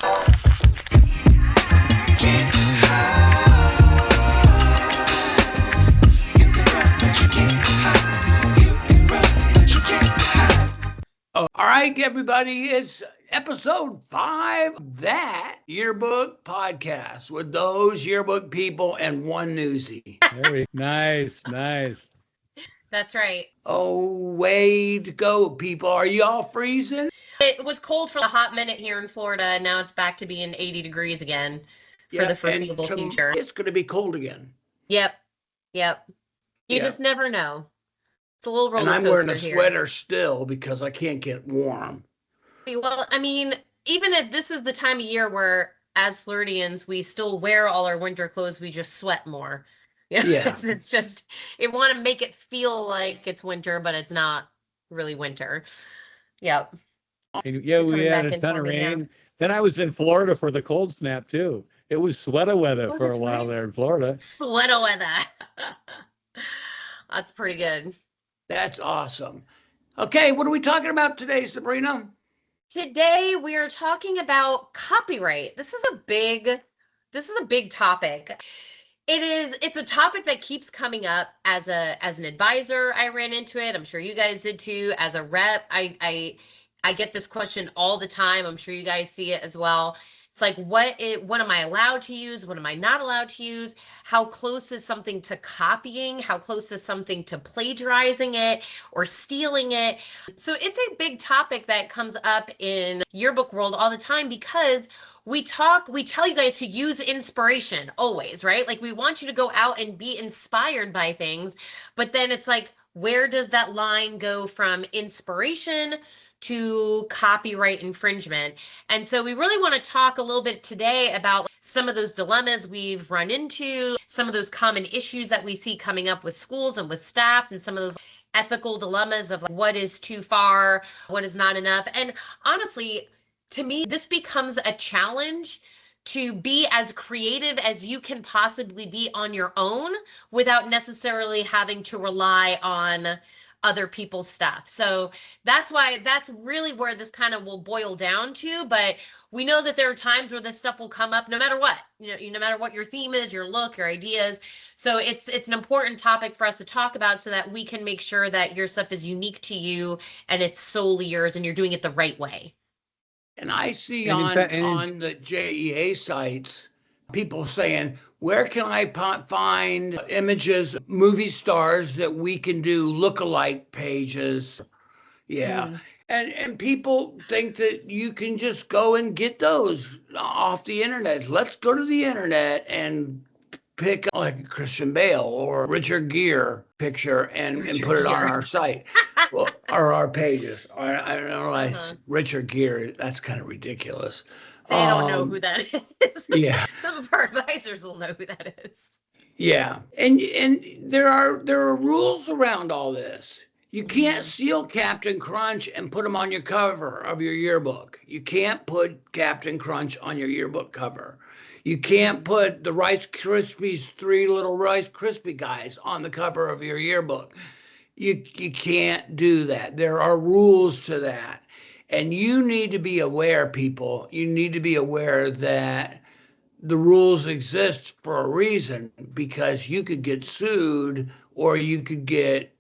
All right, everybody, it's episode 5 of that Yearbook podcast with those yearbook people and one newsie. Nice. That's right. Oh, way to go, people. Are y'all freezing? It was cold for a hot minute here in Florida, and now it's back to being 80 degrees again for the foreseeable future. It's going to be cold again. Yep. You just never know. It's a little roller coaster. And I'm wearing a sweater still because I can't get warm. Well, I mean, even if this is the time of year where, as Floridians, we still wear all our winter clothes, we just sweat more. Yeah. It's just, it want to make it feel like it's winter, but it's not really winter. Yep. Yeah, we had a ton of rain. Now. Then I was in Florida for the cold snap, too. It was sweater weather for a while there in Florida. Sweater weather. That's pretty good. That's awesome. Okay, what are we talking about today, Sabrina? Today we are talking about copyright. This is a big topic. It's a topic that keeps coming up. As an advisor, I ran into it. I'm sure you guys did too. As a rep, I get this question all the time. I'm sure you guys see it as well. It's like, what am I allowed to use? What am I not allowed to use? How close is something to copying? How close is something to plagiarizing it or stealing it? So it's a big topic that comes up in yearbook world all the time because we tell you guys to use inspiration always, right? Like we want you to go out and be inspired by things, but then it's like, where does that line go from inspiration to copyright infringement? And so we really want to talk a little bit today about some of those dilemmas we've run into, some of those common issues that we see coming up with schools and with staffs, and some of those ethical dilemmas of like, what is too far, what is not enough. And honestly, to me, this becomes a challenge to be as creative as you can possibly be on your own without necessarily having to rely on other people's stuff. So that's really where this kind of will boil down to. But we know that there are times where this stuff will come up no matter what, no matter what your theme is, your look, your ideas. So it's an important topic for us to talk about so that we can make sure that your stuff is unique to you and it's solely yours and you're doing it the right way. And I see on the JEA sites, people saying, where can I find images, movie stars that we can do lookalike pages? Yeah. And people think that you can just go and get those off the internet. Let's go to the internet and pick like a Christian Bale or Richard Gere picture and put it on our site or our pages. I don't know, Richard Gere, that's kind of ridiculous. They don't know who that is. Yeah. Some of our advisors will know who that is. Yeah. And there are rules around all this. You can't steal Captain Crunch and put them on your cover of your yearbook. You can't put Captain Crunch on your yearbook cover. You can't put the Rice Krispies, 3 little Rice Krispie guys on the cover of your yearbook. You can't do that. There are rules to that. And you need to be aware, people. You need to be aware that the rules exist for a reason, because you could get sued or you could get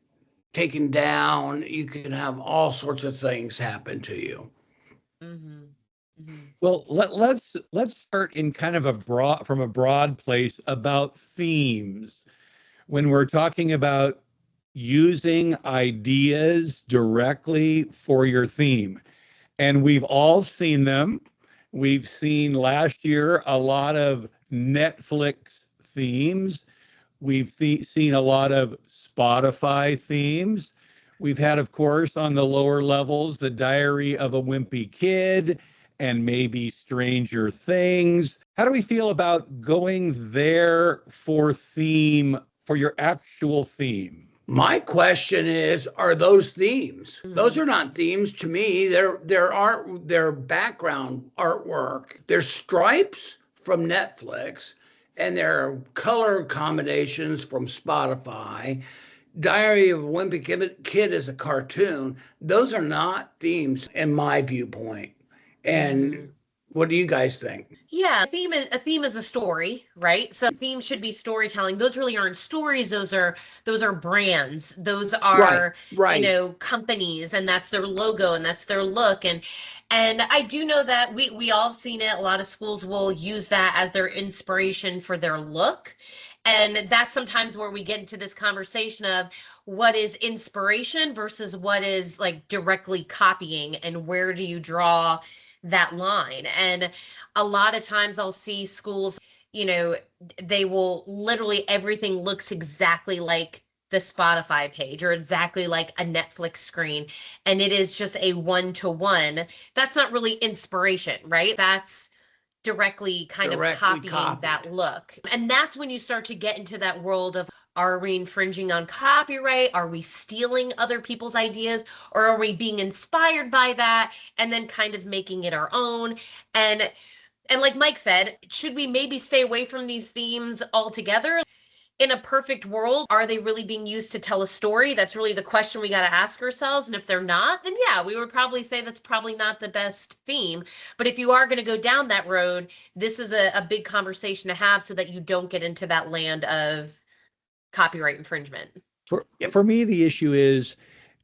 taken down. You could have all sorts of things happen to you. Mm-hmm. Mm-hmm. Well, let's start in kind of from a broad place about themes. When we're talking about using ideas directly for your theme. And we've all seen them. We've seen last year a lot of Netflix themes. We've seen a lot of Spotify themes. We've had, of course, on the lower levels, The Diary of a Wimpy Kid and maybe Stranger Things. How do we feel about going there for theme, for your actual theme? My question is, are those themes? Those are not themes to me. They're background artwork. They're stripes from Netflix, and they're color accommodations from Spotify. Diary of a Wimpy Kid is a cartoon. Those are not themes in my viewpoint. And What do you guys think? Yeah, a theme is a story, right? So theme should be storytelling. Those really aren't stories. Those are brands. Those Right, are, right. companies, and that's their logo and that's their look. And I do know that we all have seen it. A lot of schools will use that as their inspiration for their look. And that's sometimes where we get into this conversation of what is inspiration versus what is like directly copying, and where do you draw that line. And a lot of times I'll see schools, you know, they will literally everything looks exactly like the Spotify page or exactly like a Netflix screen. And it is just a one-to-one. That's not really inspiration, right? That's directly kind of Directly copying that copied. look. And that's when you start to get into that world of, are we infringing on copyright? Are we stealing other people's ideas? Or are we being inspired by that and then kind of making it our own? And like Mike said, should we maybe stay away from these themes altogether? In a perfect world, are they really being used to tell a story? That's really the question we got to ask ourselves. And if they're not, then yeah, we would probably say that's probably not the best theme. But if you are going to go down that road, this is a big conversation to have so that you don't get into that land of copyright infringement. For me, the issue is,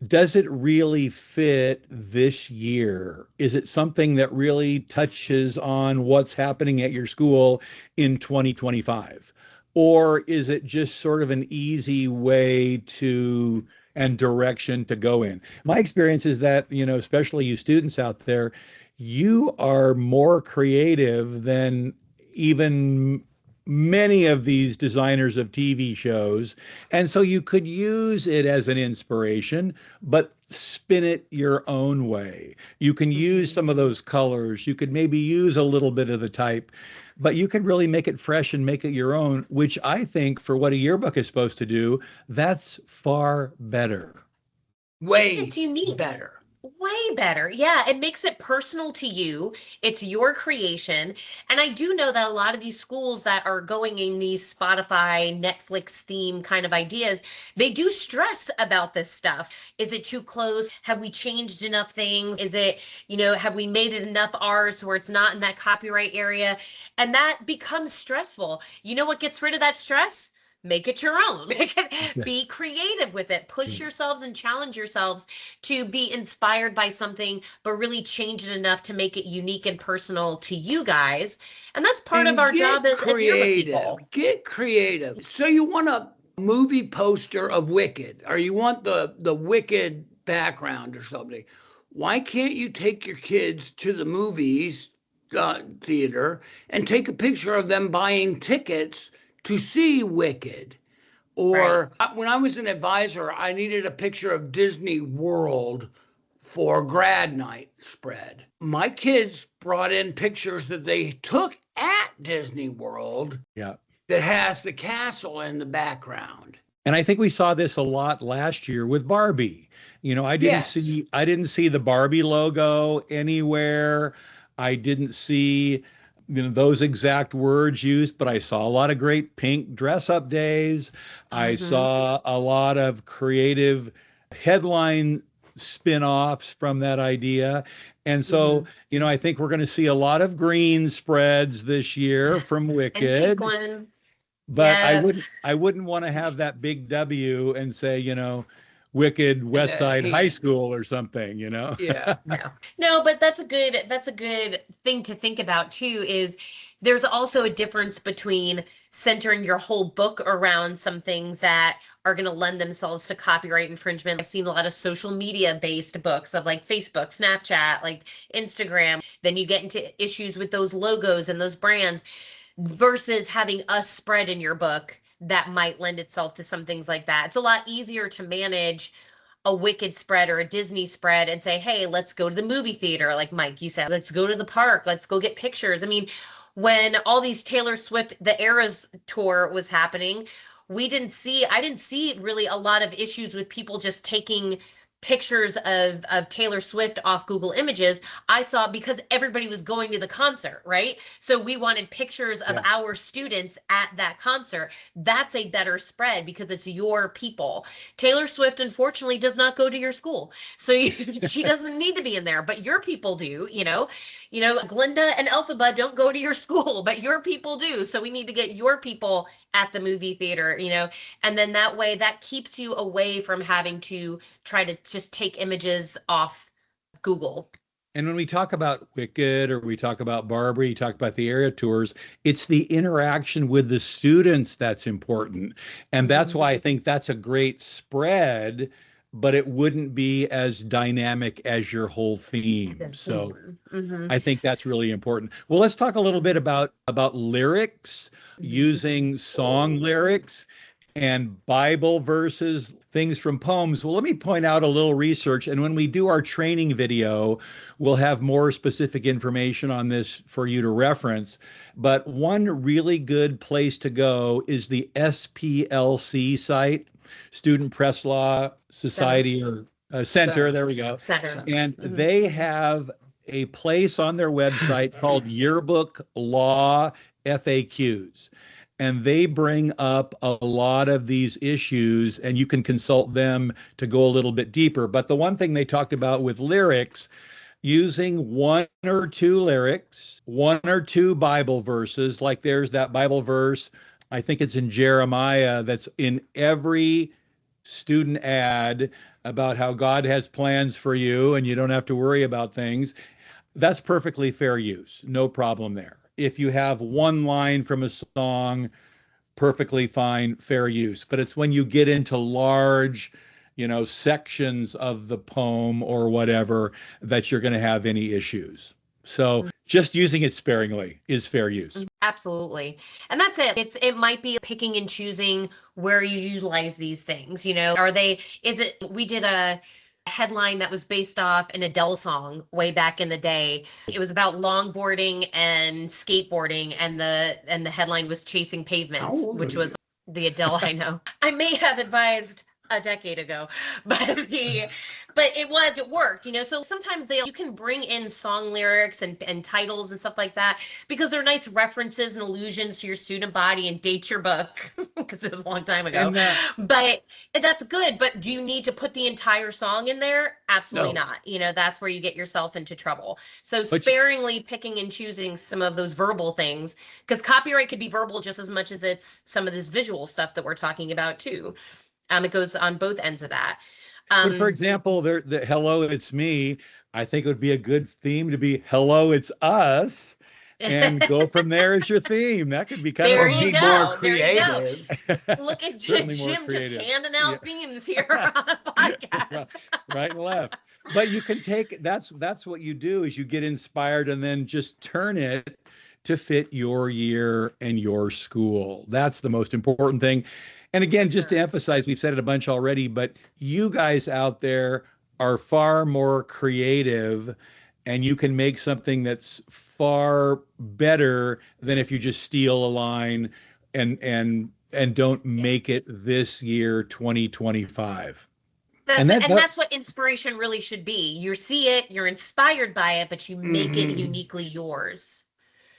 does it really fit this year? Is it something that really touches on what's happening at your school in 2025? Or is it just sort of an easy way to and direction to go in? My experience is that, especially you students out there, you are more creative than even many of these designers of TV shows. And so you could use it as an inspiration, but spin it your own way. You can use some of those colors. You could maybe use a little bit of the type, but you can really make it fresh and make it your own, which I think for what a yearbook is supposed to do, that's far better. Way It's unique. better. Way better. Yeah, it makes it personal to you. It's your creation. And I do know that a lot of these schools that are going in these Spotify, Netflix theme kind of ideas, they do stress about this stuff. Is it too close? Have we changed enough things? Is it, have we made it enough ours where it's not in that copyright area? And that becomes stressful. You know what gets rid of that stress? Make it your own. Be creative with it. Push yourselves and challenge yourselves to be inspired by something, but really change it enough to make it unique and personal to you guys. And that's part of our job as yearbook people. Get creative. So you want a movie poster of Wicked, or you want the Wicked background or something. Why can't you take your kids to the movies theater and take a picture of them buying tickets to see Wicked? Or when I was an advisor, I needed a picture of Disney World for grad night spread. My kids brought in pictures that they took at Disney World. Yeah. That has the castle in the background. And I think we saw this a lot last year with Barbie. I didn't see the Barbie logo anywhere. I didn't see those exact words used, but I saw a lot of great pink dress up days. I saw a lot of creative headline spin-offs from that idea. And so, I think we're going to see a lot of green spreads this year from Wicked. And pink ones. But I wouldn't want to have that big W and say, Wicked West Side High School or something, Yeah. No, but that's a good thing to think about too, is there's also a difference between centering your whole book around some things that are going to lend themselves to copyright infringement. I've seen a lot of social media based books of like Facebook, Snapchat, like Instagram. Then you get into issues with those logos and those brands versus having a spread in your book that might lend itself to some things like that. It's a lot easier to manage a Wicked spread or a Disney spread and say, hey, let's go to the movie theater. Like Mike, you said, let's go to the park. Let's go get pictures. I mean, when all these Taylor Swift, the Eras tour was happening, I didn't see really a lot of issues with people just taking pictures of Taylor Swift off Google Images. I saw because everybody was going to the concert, right? So we wanted pictures of our students at that concert. That's a better spread because it's your people. Taylor Swift, unfortunately, does not go to your school. So she doesn't need to be in there, but your people do, Glinda and Elphaba don't go to your school, but your people do. So we need to get your people at the movie theater, and then that way that keeps you away from having to try to just take images off Google. And when we talk about Wicked or we talk about Barbie, you talk about the area tours, it's the interaction with the students that's important. And that's why I think that's a great spread, but it wouldn't be as dynamic as your whole theme. So I think that's really important. Well, let's talk a little bit about lyrics, using song lyrics and Bible verses, things from poems. Well, let me point out a little research. And when we do our training video, we'll have more specific information on this for you to reference. But one really good place to go is the SPLC site, Student Press Law Society or Center. There we go. Center. And they have a place on their website called Yearbook Law FAQs. And they bring up a lot of these issues, and you can consult them to go a little bit deeper. But the one thing they talked about with lyrics, using one or two lyrics, one or two Bible verses, like there's that Bible verse, I think it's in Jeremiah, that's in every student ad about how God has plans for you and you don't have to worry about things. That's perfectly fair use. No problem there. If you have one line from a song, perfectly fine, fair use. But it's when you get into large, sections of the poem or whatever that you're going to have any issues. So just using it sparingly is fair use. Absolutely. And that's it. It might be picking and choosing where you utilize these things, we did a headline that was based off an Adele song way back in the day. It was about longboarding and skateboarding, and the headline was Chasing Pavements, which was the Adele. I know I may have advised a decade ago, but it worked, so sometimes you can bring in song lyrics and titles and stuff like that because they're nice references and allusions to your student body and date your book because it was a long time ago. But that's good. But do you need to put the entire song in there? Absolutely not. That's where you get yourself into trouble. So sparingly picking and choosing some of those verbal things, because copyright could be verbal just as much as it's some of this visual stuff that we're talking about too. It goes on both ends of that. But for example, the hello, it's me. I think it would be a good theme to be hello, it's us, and go from there as your theme. That could be kind of more creative. Look at Jim just handing out themes here on a podcast. Right and left. But you can take, that's what you do is you get inspired and then just turn it to fit your year and your school. That's the most important thing. And again, just to emphasize, we've said it a bunch already, but you guys out there are far more creative and you can make something that's far better than if you just steal a line and don't make it this year, 2025. That's what inspiration really should be. You see it, you're inspired by it, but you make it uniquely yours.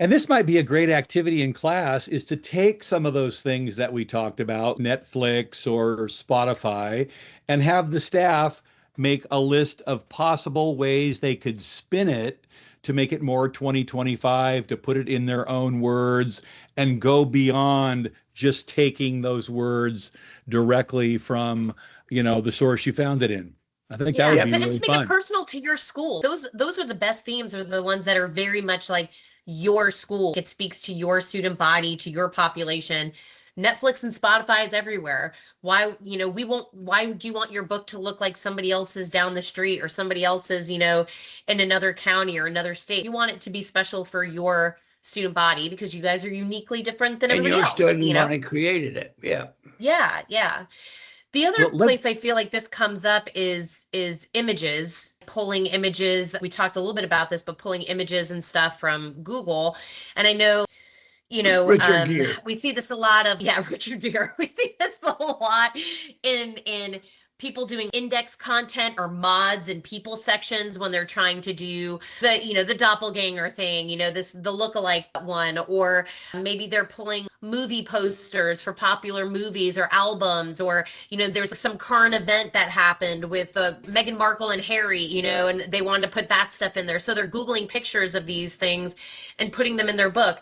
And this might be a great activity in class, is to take some of those things that we talked about, Netflix or Spotify, and have the staff make a list of possible ways they could spin it to make it more 2025, to put it in their own words and go beyond just taking those words directly from, the source you found it in. I think that would be really fun. To make it personal to your school. Those are the best themes, are the ones that are very much like your school. It speaks to your student body, to your population. Netflix and Spotify is everywhere. Why do you want your book to look like somebody else's down the street or somebody else's, in another county or another state? You want it to be special for your student body because you guys are uniquely different than everybody else. And your student body created it. Yeah. Yeah. The other place I feel like this comes up is images, pulling images. We talked a little bit about this, but pulling images and stuff from Google. And I know, Richard Gere. We see this a lot of, Richard Gere. We see this a lot in people doing index content or mods and people sections when they're trying to do the doppelganger thing, the lookalike one, or maybe they're pulling movie posters for popular movies or albums, or, there's some current event that happened with Meghan Markle and Harry, and they wanted to put that stuff in there. So they're Googling pictures of these things and putting them in their book.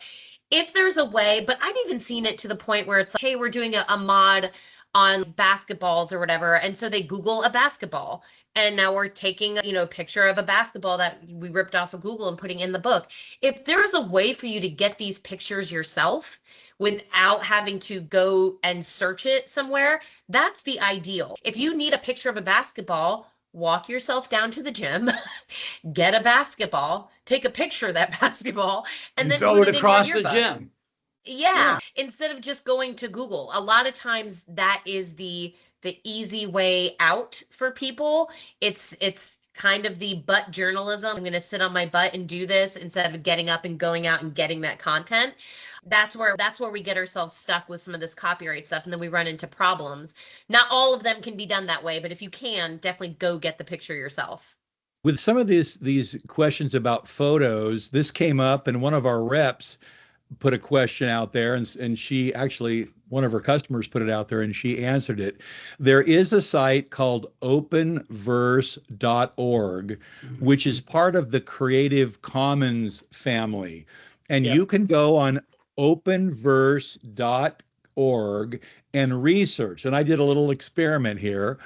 If there's a way, but I've even seen it to the point where it's like, hey, we're doing a mod on basketballs or whatever. And so they Google a basketball. And now we're taking, a picture of a basketball that we ripped off of Google and putting in the book. If there's a way for you to get these pictures yourself without having to go and search it somewhere, that's the ideal. If you need a picture of a basketball, walk yourself down to the gym, get a basketball, take a picture of that basketball, and then throw it across the gym. Yeah, instead of just going to Google. A lot of times that is the easy way out for people. It's kind of the butt journalism. I'm going to sit on my butt and do this instead of getting up and going out and getting that content. That's where we get ourselves stuck with some of this copyright stuff, and then we run into problems. Not all of them can be done that way, but if you can, definitely go get the picture yourself. With some of these questions about photos, this came up, and one of our reps put a question out there, and she actually, one of her customers put it out there, and she answered it. There is a site called openverse.org, which is part of the Creative Commons family. And you can go on openverse.org and research. And I did a little experiment here.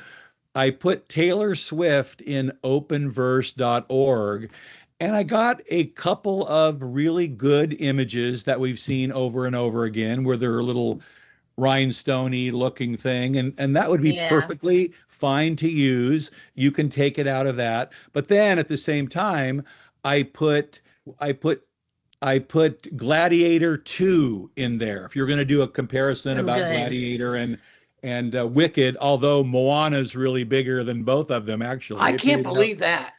I put Taylor Swift in openverse.org, and I got a couple of really good images that we've seen over and over again, where they're a little rhinestone-y looking thing. And that would be perfectly fine to use. You can take it out of that. But then at the same time, I put Gladiator 2 in there. If you're going to do a comparison about Gladiator and Wicked, although Moana's really bigger than both of them, actually. I can't believe that.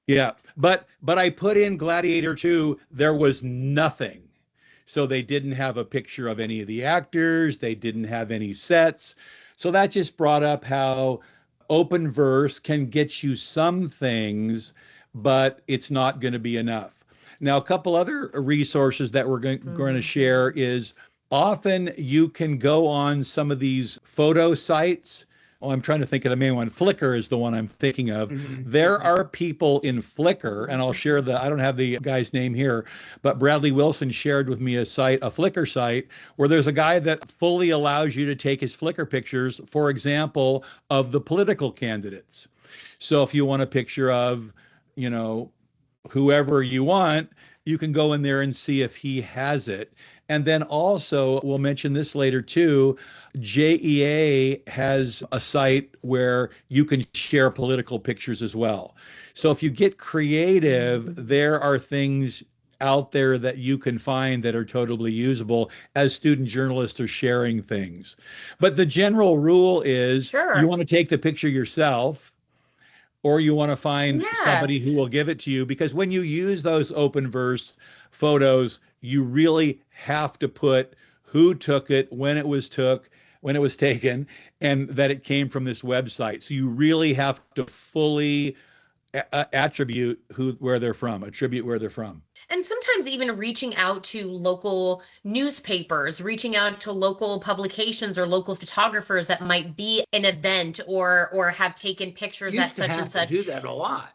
Yeah, but I put in Gladiator 2, there was nothing. So they didn't have a picture of any of the actors, they didn't have any sets. So that just brought up how Openverse can get you some things, but it's not going to be enough. Now, a couple other resources that we're going to share is often you can go on some of these photo sites. Oh, I'm trying to think of the main one. Flickr is the one I'm thinking of. There are people in Flickr, and I'll share I don't have the guy's name here, but Bradley Wilson shared with me a Flickr site, where there's a guy that fully allows you to take his Flickr pictures, for example, of the political candidates. So if you want a picture of, whoever you want, you can go in there and see if he has it. And then also, we'll mention this later too, JEA has a site where you can share political pictures as well. So if you get creative, there are things out there that you can find that are totally usable as student journalists are sharing things. But the general rule is you want to take the picture yourself, or you want to find somebody who will give it to you, because when you use those Openverse photos, you really have to put who took it, when it was taken, and that it came from this website. So you really have to fully attribute where they're from. And sometimes even reaching out to local newspapers, reaching out to local publications or local photographers that might be an event or have taken pictures at such and such. Do that a lot.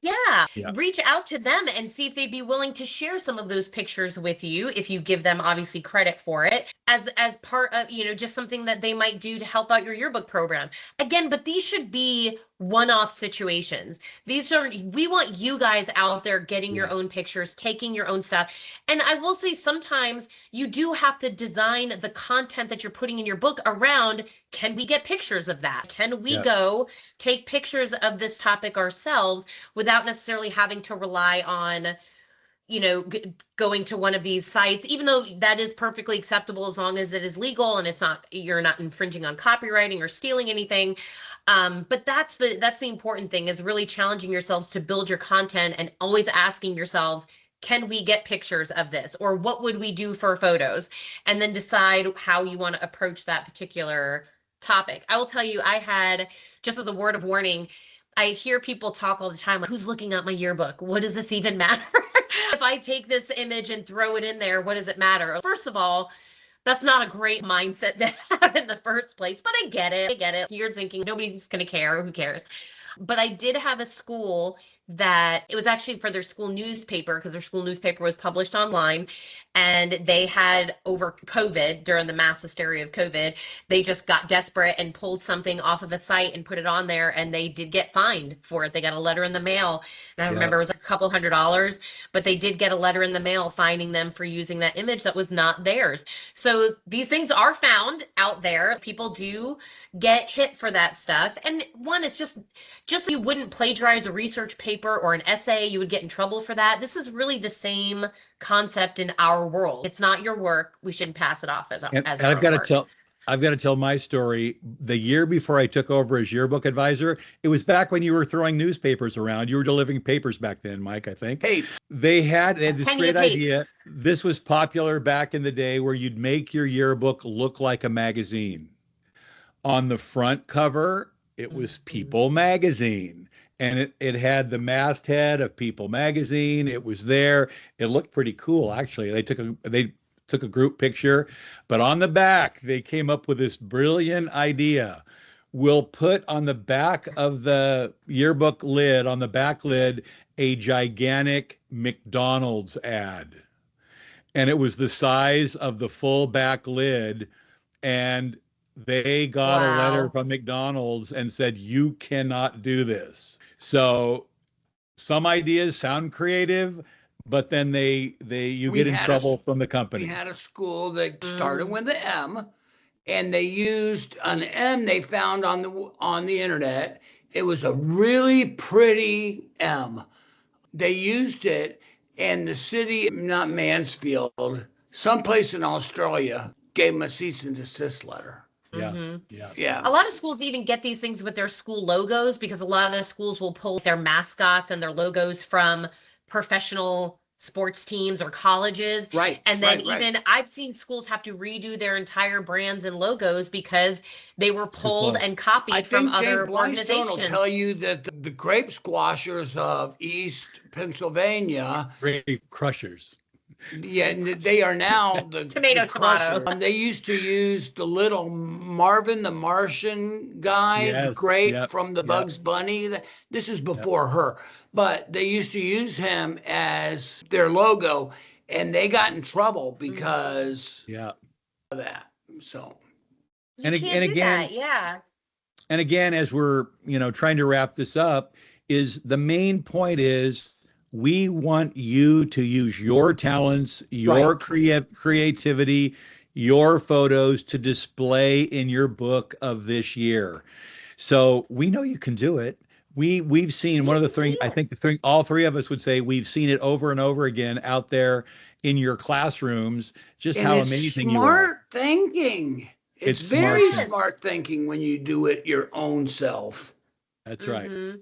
Yeah, reach out to them and see if they'd be willing to share some of those pictures with you, if you give them obviously credit for it, as part of, just something that they might do to help out your yearbook program. Again, but these should be one-off situations. We want you guys out there getting your own pictures, taking your own stuff. And I will say sometimes you do have to design the content that you're putting in your book around, can we get pictures of that? Can we go take pictures of this topic ourselves without necessarily having to rely on, going to one of these sites, even though that is perfectly acceptable as long as it is legal and you're not infringing on copywriting or stealing anything. But that's the important thing, is really challenging yourselves to build your content and always asking yourselves, can we get pictures of this? Or what would we do for photos? And then decide how you want to approach that particular topic. I will tell you, I had, just as a word of warning, I hear people talk all the time, like, who's looking at my yearbook? What does this even matter? If I take this image and throw it in there, what does it matter? First of all, That's not a great mindset to have in the first place, but I get it. I get it. You're thinking nobody's going to care. Who cares? But I did have a school that it was actually for their school newspaper, because their school newspaper was published online, and they had, over COVID, during the mass hysteria of COVID, they just got desperate and pulled something off of a site and put it on there, and they did get fined for it. They got a letter in the mail, and I remember it was a couple $100s, but they did get a letter in the mail fining them for using that image that was not theirs. So these things are found out there. People do get hit for that stuff. And one, it's just you wouldn't plagiarize a research paper or an essay, you would get in trouble for that. This is really the same concept in our world. It's not your work. We shouldn't pass it off as And our I've got to work. I've got to tell my story. The year before I took over as yearbook advisor, it was back when you were throwing newspapers around. You were delivering papers back then, Mike, I think. Hey, They had this Penny great a page. idea. This was popular back in the day, where you'd make your yearbook look like a magazine. On the front cover, it was People Magazine, and it had the masthead of People Magazine. It was there. It looked pretty cool, actually. They took a group picture, but on the back, they came up with this brilliant idea. We'll put on the back of the yearbook lid, on the back lid, a gigantic McDonald's ad. And it was the size of the full back lid. And they got a letter Wow. from McDonald's and said, you cannot do this. So some ideas sound creative, but then you We get in had a trouble s- from the we company. had a school that started Mm. with the M, and they used an M they found on the internet. It was a really pretty M. They used it, and the city, not Mansfield, someplace in Australia, gave them a cease and desist letter. Yeah. Mhm. Yeah. Yeah. A lot of schools even get these things with their school logos, because a lot of schools will pull their mascots and their logos from professional sports teams or colleges. Right. And then right. even I've seen schools have to redo their entire brands and logos because they were pulled close. and copied I from think other Jane Blystone will organizations. tell you that the grape squashers of East Pennsylvania, Great crushers. yeah, they are now the Tomato, the tomato. crusher. They used to use the little Marvin the Martian guy, the Yes, grape yep, from the yep. Bugs Bunny. This is before her, but they used to use him as their logo, and they got in trouble because Yeah. of that. So You And can't do again- that. Yeah. And again, as we're, trying to wrap this up, is the main point is we want you to use your talents, your creativity, your photos to display in your book of this year. So we know you can do it. We've seen one of the Yes, you things, I can. think all three of us would say we've seen it over and over again out there in your classrooms, just and how it's amazing you are. smart thinking. It's It's very smart. smart thinking when you do it your own self. That's right. Mhm.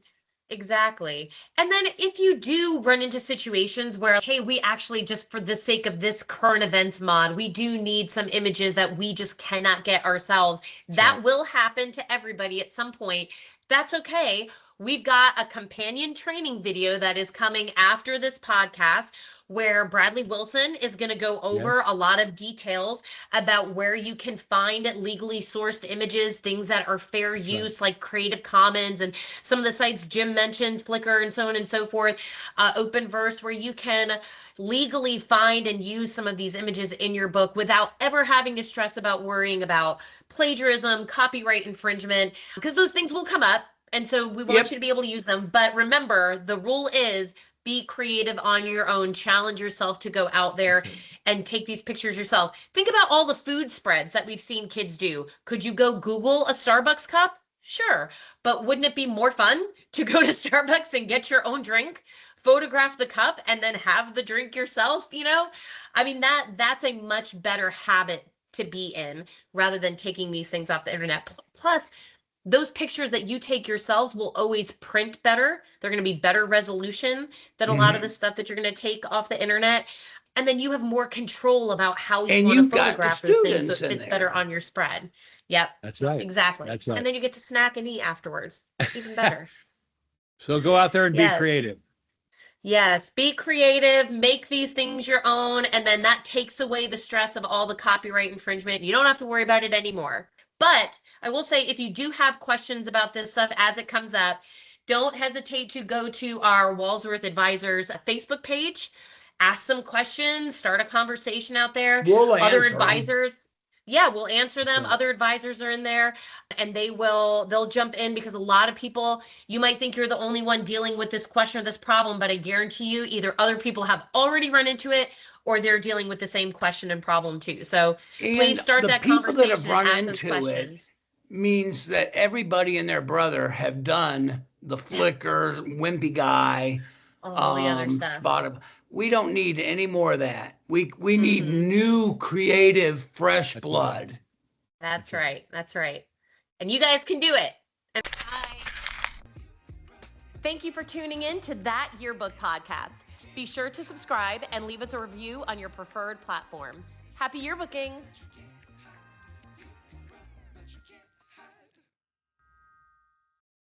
Exactly. And then if you do run into situations where, hey, we actually, just for the sake of this current events mod, we do need some images that we just cannot get ourselves. That right. will happen to everybody at some point. That's okay. We've got a companion training video that is coming after this podcast, where Bradley Wilson is going to go over Yes. a lot of details about where you can find legally sourced images, things that are fair use, like Creative Commons and some of the sites Jim mentioned, Flickr and so on and so forth, Openverse, where you can legally find and use some of these images in your book without ever having to stress about worrying about plagiarism, copyright infringement, because those things will come up. And so we want Yep. you to be able to use them. But remember, the rule is be creative on your own. Challenge yourself to go out there and take these pictures yourself. Think about all the food spreads that we've seen kids do. Could you go Google a Starbucks cup? Sure. But wouldn't it be more fun to go to Starbucks and get your own drink, photograph the cup, and then have the drink yourself? I mean, that's a much better habit to be in, rather than taking these things off the internet. Plus, those pictures that you take yourselves will always print better. They're going to be better resolution than a lot of the stuff that you're going to take off the internet. And then you have more control about how you And want to you've got the photograph those things, so students it in fits better there. on your spread. Yep, That's right. exactly. That's right. And then you get to snack and eat afterwards. Even better. So go out there and be Yes. creative. Yes, be creative, make these things your own, and then that takes away the stress of all the copyright infringement. You don't have to worry about it anymore. But I will say, if you do have questions about this stuff as it comes up, don't hesitate to go to our Walsworth Advisors Facebook page, ask some questions, start a conversation out there. We'll Other answer 'em. advisors, yeah, we'll answer them. Yeah. Other advisors are in there and they'll jump in because a lot of people, you might think you're the only one dealing with this question or this problem, but I guarantee you either other people have already run into it or they're dealing with the same question and problem too. So please And start the that people that have conversation run and ask those into it questions. means that everybody and their brother have done the flicker, wimpy guy, All the other stuff. spot. We don't need any more of that. We need Mhm. new, creative, fresh That's blood. That's right. That's right. And you guys can do it. And thank you for tuning in to That Yearbook podcast. Be sure to subscribe and leave us a review on your preferred platform. Happy yearbooking!